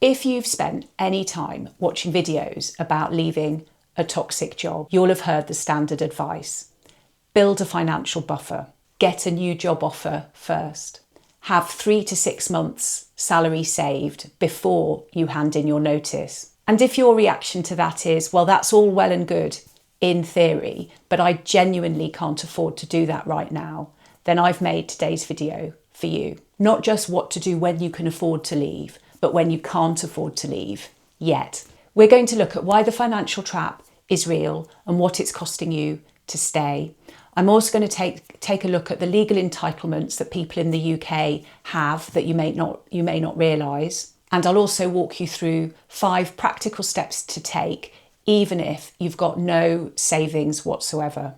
If you've spent any time watching videos about leaving a toxic job, you'll have heard the standard advice. Build a financial buffer. Get a new job offer first. Have 3 to 6 months' salary saved before you hand in your notice. And if your reaction to that is, well, that's all well and good in theory, but I genuinely can't afford to do that right now, then I've made today's video for you. Not just what to do when you can afford to leave, but when you can't afford to leave yet. We're going to look at why the financial trap is real and what it's costing you to stay. I'm also going to take a look at the legal entitlements that people in the UK have that you may not realise. And I'll also walk you through 5 practical steps to take, even if you've got no savings whatsoever.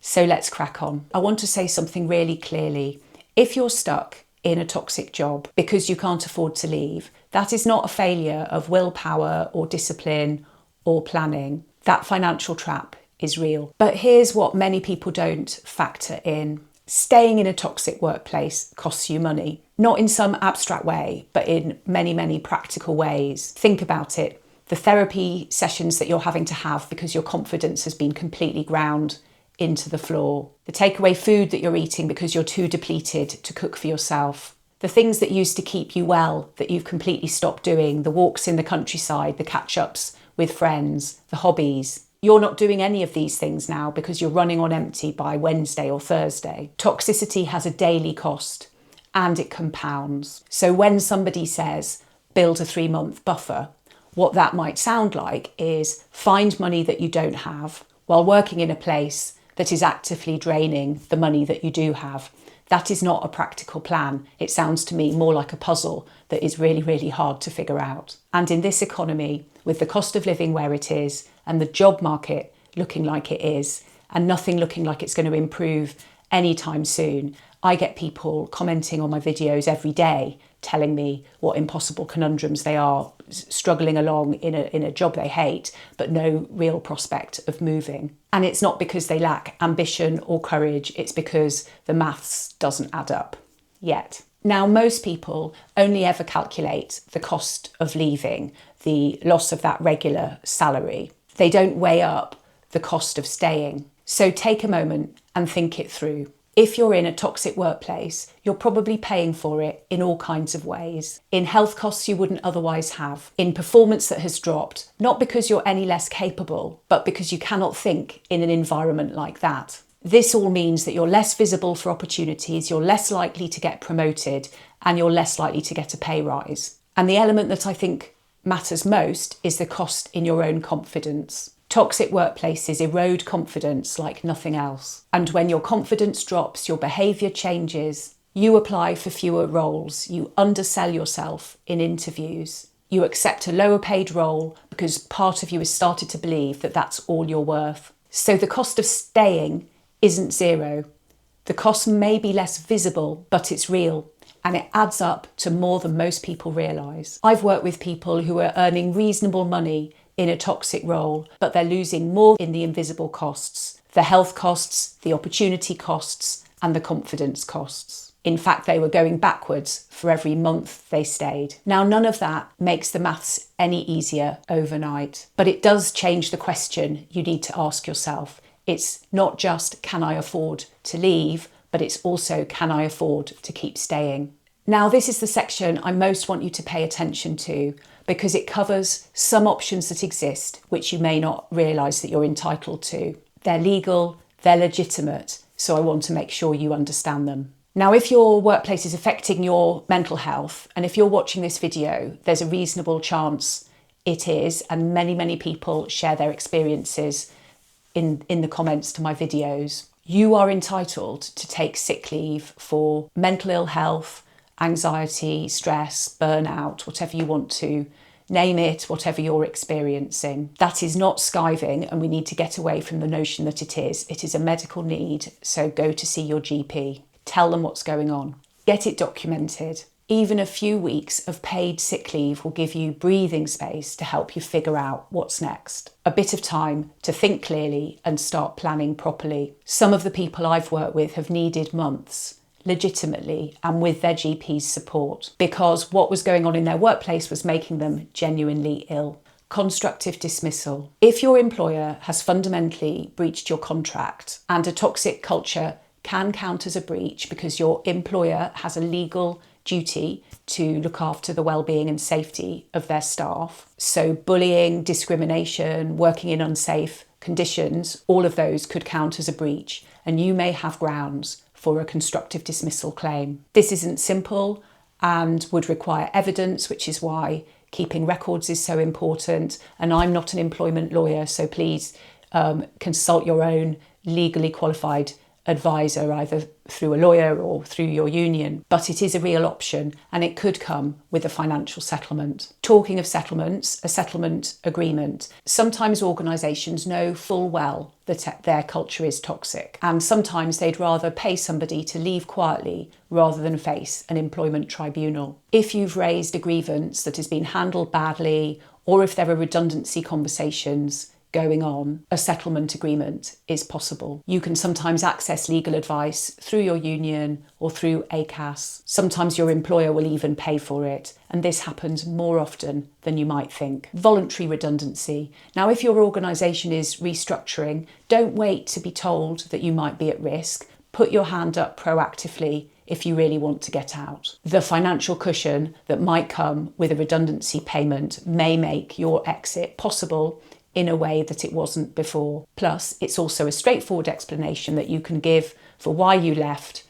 So let's crack on. I want to say something really clearly. If you're stuck in a toxic job because you can't afford to leave, that is not a failure of willpower or discipline or planning. That financial trap is real. But here's what many people don't factor in. Staying in a toxic workplace costs you money, not in some abstract way, but in many, many practical ways. Think about it. The therapy sessions that you're having to have because your confidence has been completely ground into the floor. The takeaway food that you're eating because you're too depleted to cook for yourself. The things that used to keep you well that you've completely stopped doing. The walks in the countryside, the catch-ups with friends, the hobbies. You're not doing any of these things now because you're running on empty by Wednesday or Thursday. Toxicity has a daily cost and it compounds. So when somebody says, build a 3-month buffer, what that might sound like is find money that you don't have while working in a place that is actively draining the money that you do have. That is not a practical plan. It sounds to me more like a puzzle that is really, really hard to figure out. And in this economy, with the cost of living where it is and the job market looking like it is and nothing looking like it's going to improve anytime soon, I get people commenting on my videos every day telling me what impossible conundrums they are struggling along in a job they hate, but no real prospect of moving. And it's not because they lack ambition or courage, it's because the maths doesn't add up yet. Now, most people only ever calculate the cost of leaving, the loss of that regular salary. They don't weigh up the cost of staying. So take a moment and think it through. If you're in a toxic workplace, you're probably paying for it in all kinds of ways. In health costs you wouldn't otherwise have. In performance that has dropped, not because you're any less capable, but because you cannot think in an environment like that. This all means that you're less visible for opportunities, you're less likely to get promoted, and you're less likely to get a pay rise. And the element that I think matters most is the cost in your own confidence. Toxic workplaces erode confidence like nothing else. And when your confidence drops, your behaviour changes. You apply for fewer roles. You undersell yourself in interviews. You accept a lower paid role because part of you has started to believe that that's all you're worth. So the cost of staying isn't zero. The cost may be less visible, but it's real. And it adds up to more than most people realise. I've worked with people who are earning reasonable money in a toxic role, but they're losing more in the invisible costs, the health costs, the opportunity costs, and the confidence costs. In fact, they were going backwards for every month they stayed. Now, none of that makes the maths any easier overnight, but it does change the question you need to ask yourself. It's not just, can I afford to leave, but it's also, can I afford to keep staying? Now, this is the section I most want you to pay attention to because it covers some options that exist which you may not realise that you're entitled to. They're legal, they're legitimate, so I want to make sure you understand them. Now, if your workplace is affecting your mental health, and if you're watching this video, there's a reasonable chance it is, and many, many people share their experiences in the comments to my videos, you are entitled to take sick leave for mental ill health, anxiety, stress, burnout, whatever you want to name it, whatever you're experiencing. That is not skiving, and we need to get away from the notion that it is. It is a medical need, so go to see your GP. Tell them what's going on. Get it documented. Even a few weeks of paid sick leave will give you breathing space to help you figure out what's next. A bit of time to think clearly and start planning properly. Some of the people I've worked with have needed months, legitimately and with their GP's support, because what was going on in their workplace was making them genuinely ill. Constructive dismissal. If your employer has fundamentally breached your contract, and a toxic culture can count as a breach because your employer has a legal duty to look after the well-being and safety of their staff. So bullying, discrimination, working in unsafe conditions, all of those could count as a breach, and you may have grounds for a constructive dismissal claim. This isn't simple and would require evidence, which is why keeping records is so important. And I'm not an employment lawyer, so please consult your own legally qualified advisor, either through a lawyer or through your union. But it is a real option, and it could come with a financial settlement. Talking of settlements, a settlement agreement. Sometimes organisations know full well that their culture is toxic, and sometimes they'd rather pay somebody to leave quietly rather than face an employment tribunal. If you've raised a grievance that has been handled badly, or if there are redundancy conversations going on, a settlement agreement is possible. You can sometimes access legal advice through your union or through ACAS. Sometimes your employer will even pay for it, and this happens more often than you might think. Voluntary redundancy. Now, if your organisation is restructuring, don't wait to be told that you might be at risk. Put your hand up proactively if you really want to get out. The financial cushion that might come with a redundancy payment may make your exit possible in a way that it wasn't before. Plus, it's also a straightforward explanation that you can give for why you left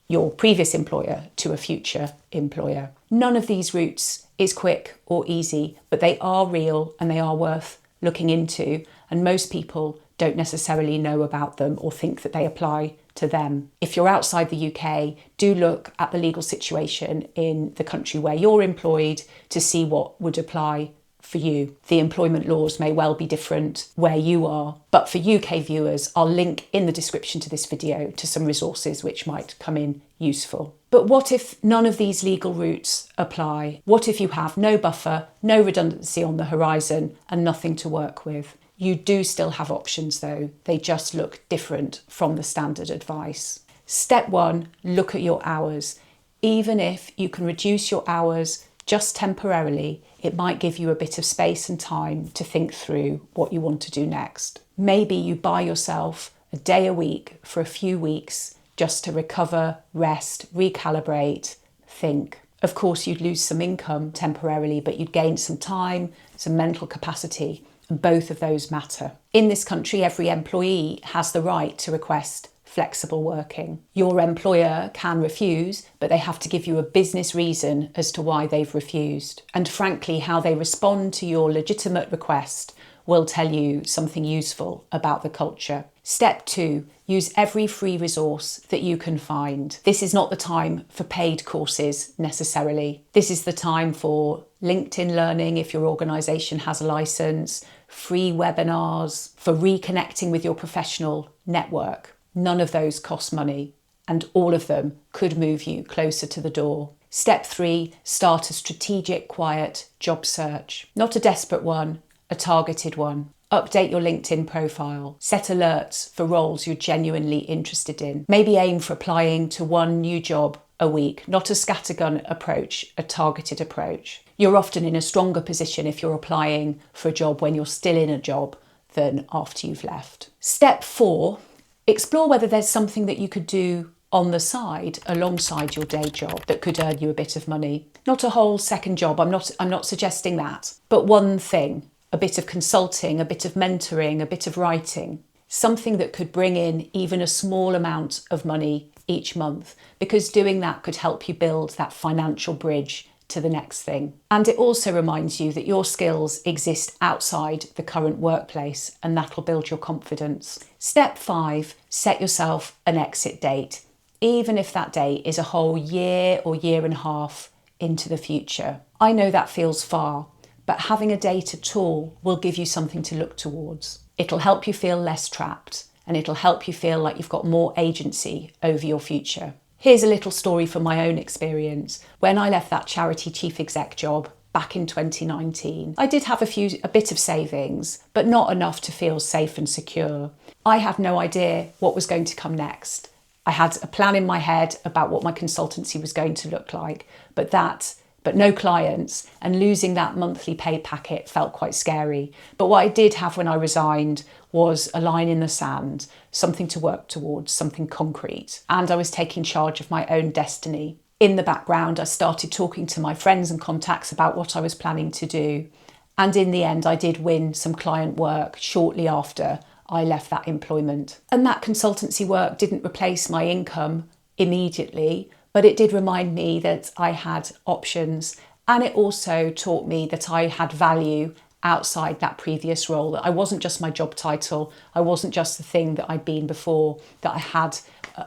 your previous employer to a future employer. None of these routes is quick or easy, but they are real and they are worth looking into, and most people don't necessarily know about them or think that they apply to them. If you're outside the UK, do look at the legal situation in the country where you're employed to see what would apply for you. The employment laws may well be different where you are, but for UK viewers, I'll link in the description to this video to some resources which might come in useful. But what if none of these legal routes apply? What if you have no buffer, no redundancy on the horizon, and nothing to work with? You do still have options though. They just look different from the standard advice. Step 1, look at your hours. Even if you can reduce your hours just temporarily, it might give you a bit of space and time to think through what you want to do next. Maybe you buy yourself a day a week for a few weeks just to recover, rest, recalibrate, think. Of course, you'd lose some income temporarily, but you'd gain some time, some mental capacity, and both of those matter. In this country, every employee has the right to request flexible working. Your employer can refuse, but they have to give you a business reason as to why they've refused. And frankly, how they respond to your legitimate request will tell you something useful about the culture. Step 2, use every free resource that you can find. This is not the time for paid courses necessarily. This is the time for LinkedIn Learning if your organisation has a licence, free webinars, for reconnecting with your professional network. None of those cost money, and all of them could move you closer to the door. Step 3, start a strategic, quiet job search. Not a desperate one, a targeted one. Update your LinkedIn profile. Set alerts for roles you're genuinely interested in. Maybe aim for applying to one new job a week, not a scattergun approach, a targeted approach. You're often in a stronger position if you're applying for a job when you're still in a job than after you've left. Step 4, explore whether there's something that you could do on the side alongside your day job that could earn you a bit of money. Not a whole second job, I'm not suggesting that, but one thing, a bit of consulting, a bit of mentoring, a bit of writing, something that could bring in even a small amount of money each month, because doing that could help you build that financial bridge to the next thing. And it also reminds you that your skills exist outside the current workplace, and that'll build your confidence. Step 5, set yourself an exit date, even if that date is a whole year or year and a half into the future. I know that feels far, but having a date at all will give you something to look towards. It'll help you feel less trapped, and it'll help you feel like you've got more agency over your future. Here's a little story from my own experience. When I left that charity chief exec job back in 2019, I did have a bit of savings, but not enough to feel safe and secure. I had no idea what was going to come next. I had a plan in my head about what my consultancy was going to look like, but no clients, and losing that monthly pay packet felt quite scary. But what I did have when I resigned was a line in the sand, something to work towards, something concrete. And I was taking charge of my own destiny. In the background, I started talking to my friends and contacts about what I was planning to do. And in the end, I did win some client work shortly after I left that employment. And that consultancy work didn't replace my income immediately, but it did remind me that I had options, and it also taught me that I had value outside that previous role, that I wasn't just my job title, I wasn't just the thing that I'd been before, that I had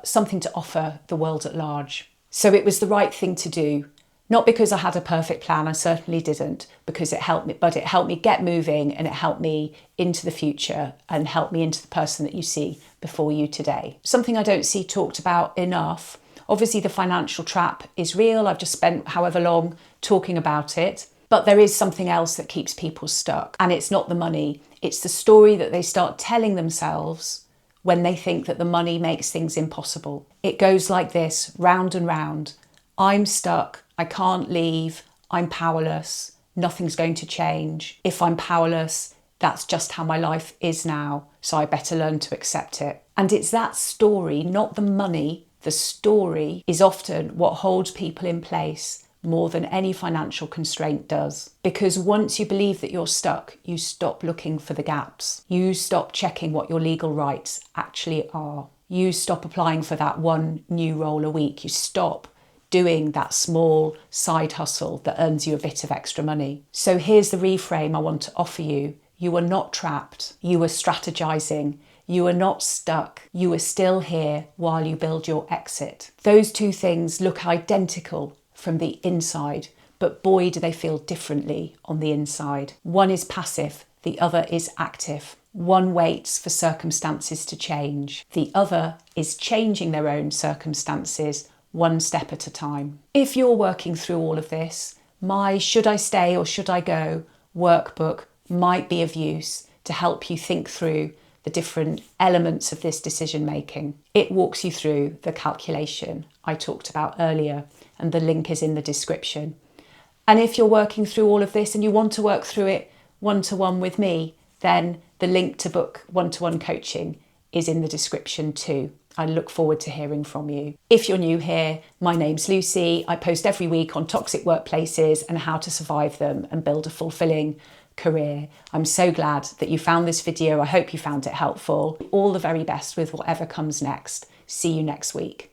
something to offer the world at large. So it was the right thing to do, not because I had a perfect plan, I certainly didn't, because it helped me, but it helped me get moving, and it helped me into the future and helped me into the person that you see before you today. Something I don't see talked about enough. Obviously, the financial trap is real. I've just spent however long talking about it. But there is something else that keeps people stuck. And it's not the money. It's the story that they start telling themselves when they think that the money makes things impossible. It goes like this, round and round. I'm stuck. I can't leave. I'm powerless. Nothing's going to change. If I'm powerless, that's just how my life is now. So I better learn to accept it. And it's that story, not the money. The story is often what holds people in place more than any financial constraint does. Because once you believe that you're stuck, you stop looking for the gaps. You stop checking what your legal rights actually are. You stop applying for that one new role a week. You stop doing that small side hustle that earns you a bit of extra money. So here's the reframe I want to offer you. You are not trapped. You are strategizing. You are not stuck. You are still here while you build your exit. Those two things look identical from the inside, but boy, do they feel differently on the inside. One is passive, the other is active. One waits for circumstances to change. The other is changing their own circumstances one step at a time. If you're working through all of this, my Should I Stay or Should I Go workbook might be of use to help you think through the different elements of this decision making. It walks you through the calculation I talked about earlier, and the link is in the description. And if you're working through all of this and you want to work through it one-to-one with me, then the link to book one-to-one coaching is in the description too. I look forward to hearing from you. If you're new here, my name's Lucy. I post every week on toxic workplaces and how to survive them and build a fulfilling career. I'm so glad that you found this video. I hope you found it helpful. All the very best with whatever comes next. See you next week.